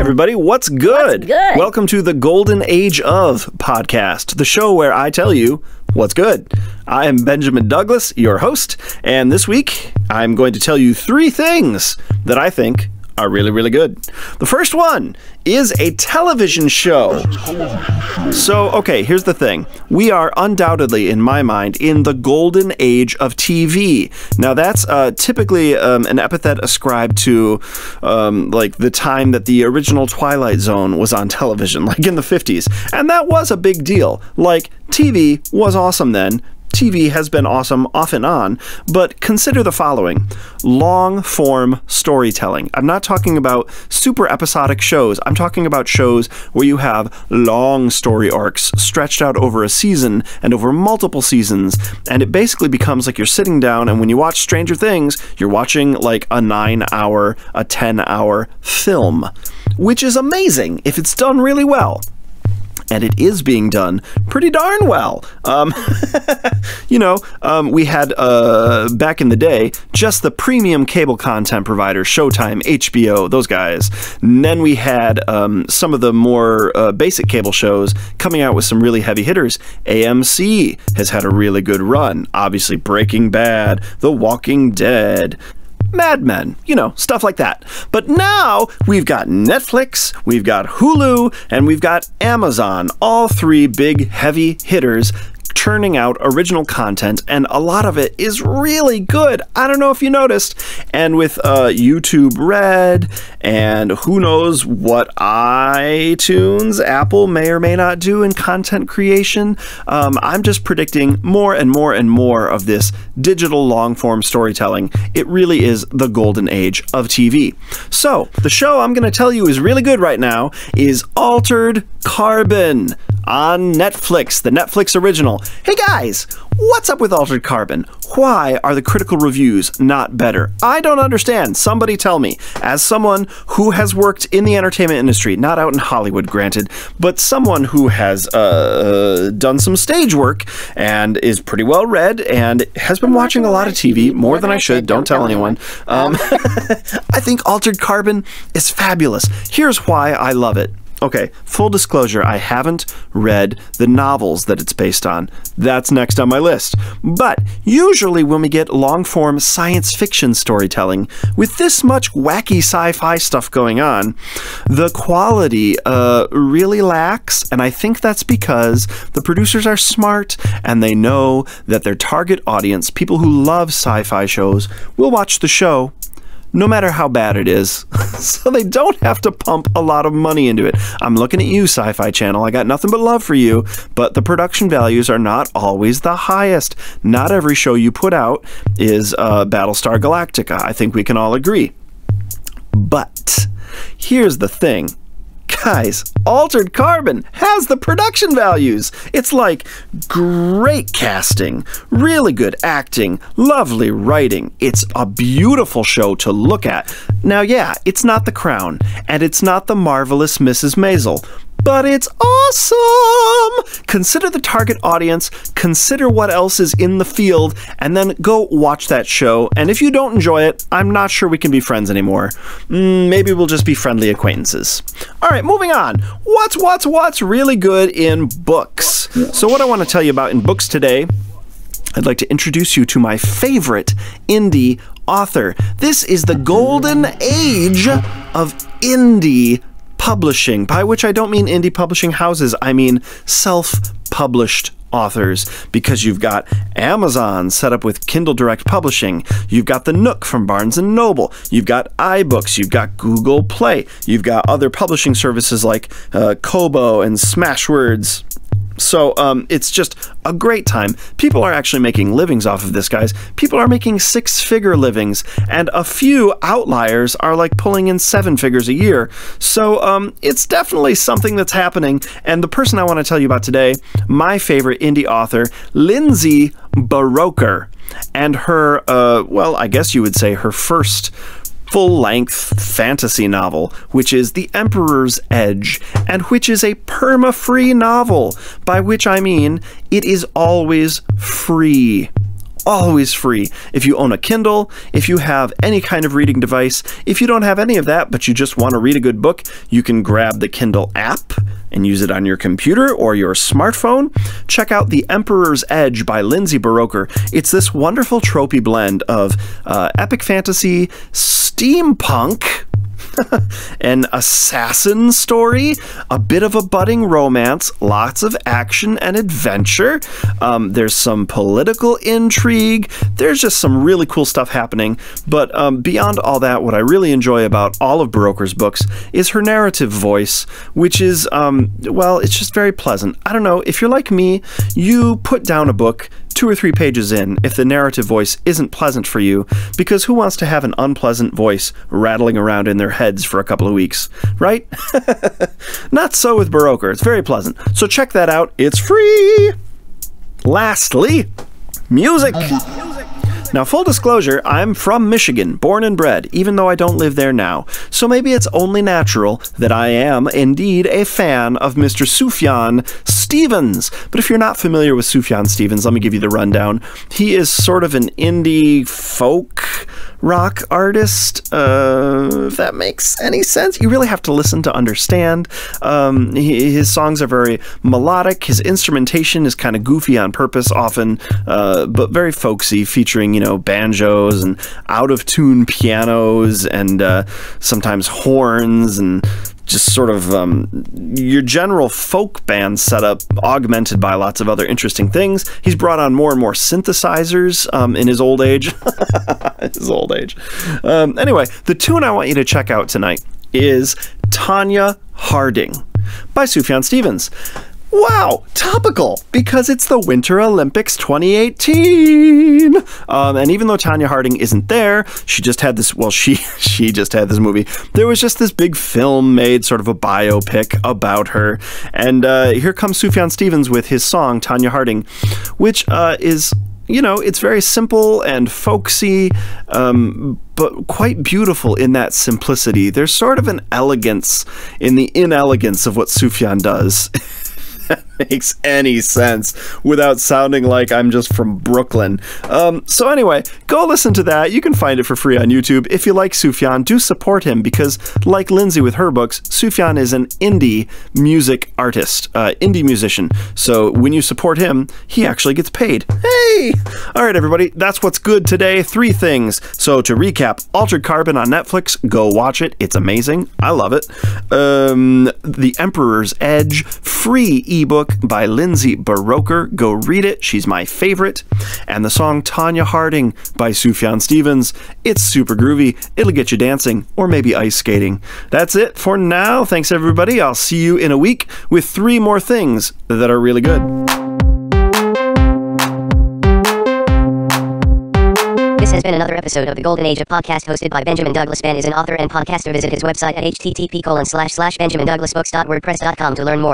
everybody. What's good? What's good? Welcome to the Golden Age of podcast, the show where I tell you what's good. I am Benjamin Douglas, your host, and this week I'm going to tell you 3 things that I think are really, really good. The first one is a television show. So, okay, here's the thing. We are undoubtedly, in my mind, in the golden age of TV. Now, that's typically an epithet ascribed to like the time that the original Twilight Zone was on television, like in the 50s. And that was a big deal. Like, TV was awesome then. TV has been awesome off and on, but consider the following. Long-form storytelling. I'm not talking about super episodic shows. I'm talking about shows where you have long story arcs stretched out over a season and over multiple seasons, and it basically becomes like you're sitting down, and when you watch Stranger Things, you're watching like a 9-hour, a 10-hour film, which is amazing if it's done really well. And it is being done pretty darn well. We had, back in the day, just the premium cable content providers, Showtime, HBO, those guys. And then we had some of the more basic cable shows coming out with some really heavy hitters. AMC has had a really good run. Obviously, Breaking Bad, The Walking Dead, Mad Men, stuff like that. But now we've got Netflix, we've got Hulu, and we've got Amazon, all 3 big heavy hitters churning out original content, and a lot of it is really good. I don't know if you noticed. And with YouTube Red, and who knows what iTunes, Apple may or may not do in content creation, I'm just predicting more and more and more of this digital long-form storytelling. It really is the golden age of TV. So, the show I'm going to tell you is really good right now is Altered Carbon on Netflix, the Netflix original. Hey guys, what's up with Altered Carbon? Why are the critical reviews not better? I don't understand. Somebody tell me. As someone who has worked in the entertainment industry, not out in Hollywood, granted, but someone who has done some stage work and is pretty well read and has been watching a lot of TV, more than I should, don't tell anyone. I think Altered Carbon is fabulous. Here's why I love it. Okay, full disclosure, I haven't read the novels that it's based on. That's next on my list. But usually when we get long-form science fiction storytelling, with this much wacky sci-fi stuff going on, the quality really lacks, and I think that's because the producers are smart and they know that their target audience, people who love sci-fi shows, will watch the show no matter how bad it is, so they don't have to pump a lot of money into it. I'm looking at you, Sci-Fi Channel. I got nothing but love for you, but the production values are not always the highest. Not every show you put out is Battlestar Galactica. I think we can all agree. But here's the thing. Guys, Altered Carbon has the production values. It's like great casting, really good acting, lovely writing. It's a beautiful show to look at. Now, yeah, it's not The Crown, and it's not The Marvelous Mrs. Maisel, but it's awesome! Consider the target audience, consider what else is in the field, and then go watch that show. And if you don't enjoy it, I'm not sure we can be friends anymore. Maybe we'll just be friendly acquaintances. All right, moving on. What's really good in books? So what I want to tell you about in books today, I'd like to introduce you to my favorite indie author. This is the golden age of indie publishing, by which I don't mean indie publishing houses, I mean self-published authors, because you've got Amazon set up with Kindle Direct Publishing, you've got the Nook from Barnes & Noble, you've got iBooks, you've got Google Play, you've got other publishing services like Kobo and Smashwords. So it's just a great time. People are actually making livings off of this, guys. People are making 6-figure livings, and a few outliers are like pulling in 7 figures a year. So it's definitely something that's happening. And the person I want to tell you about today, my favorite indie author, Lindsay Buroker, and her, well, I guess you would say her first full-length fantasy novel, which is The Emperor's Edge, and which is a perma-free novel, by which I mean it is always free. always free. If you own a Kindle, if you have any kind of reading device, if you don't have any of that, but you just want to read a good book, you can grab the Kindle app and use it on your computer or your smartphone. Check out The Emperor's Edge by Lindsay Buroker. It's this wonderful tropey blend of epic fantasy, steampunk, an assassin story, a bit of a budding romance, lots of action and adventure. There's some political intrigue. There's just some really cool stuff happening. But beyond all that, what I really enjoy about all of Buroker's books is her narrative voice, which is, well, it's just very pleasant. I don't know, if you're like me, you put down a book 2 or 3 pages in if the narrative voice isn't pleasant for you, because who wants to have an unpleasant voice rattling around in their heads for a couple of weeks, right? Not so with Buroker. It's very pleasant. So check that out. It's free! Lastly, music. Now, full disclosure, I'm from Michigan, born and bred, even though I don't live there now. So maybe it's only natural that I am indeed a fan of Mr. Sufjan Stevens. But if you're not familiar with Sufjan Stevens, let me give you the rundown. He is sort of an indie folk rock artist, if that makes any sense. You really have to listen to understand. His songs are very melodic. His instrumentation is kind of goofy on purpose often, but very folksy, featuring, you know, banjos and out-of-tune pianos and sometimes horns and just sort of your general folk band setup augmented by lots of other interesting things. He's brought on more and more synthesizers in his old age. His old age. Anyway, the tune I want you to check out tonight is Tonya Harding by Sufjan Stevens. Wow, topical, because it's the Winter Olympics 2018. And even though Tonya Harding isn't there, she just had this, well, she just had this movie. There was just this big film made, sort of a biopic about her. And here comes Sufjan Stevens with his song, Tonya Harding, which is, you know, it's very simple and folksy, but quite beautiful in that simplicity. There's sort of an elegance in the inelegance of what Sufjan does. That makes any sense without sounding like I'm just from Brooklyn. So anyway, go listen to that. You can find it for free on YouTube. If you like Sufjan, do support him, because like Lindsay with her books, Sufjan is an indie music artist, indie musician. So when you support him, he actually gets paid. Hey! All right, everybody, that's what's good today. 3 things. So to recap, Altered Carbon on Netflix, go watch it. It's amazing. I love it. The Emperor's Edge, free ebook by Lindsay Buroker. Go read it. She's my favorite. And the song Tonya Harding by Sufjan Stevens. It's super groovy. It'll get you dancing or maybe ice skating. That's it for now. Thanks, everybody. I'll see you in a week with 3 more things that are really good. This has been another episode of the Golden Age of Podcast, hosted by Benjamin Douglas. Ben is an author and podcaster. Visit his website at http://benjamindouglasbooks.wordpress.com to learn more.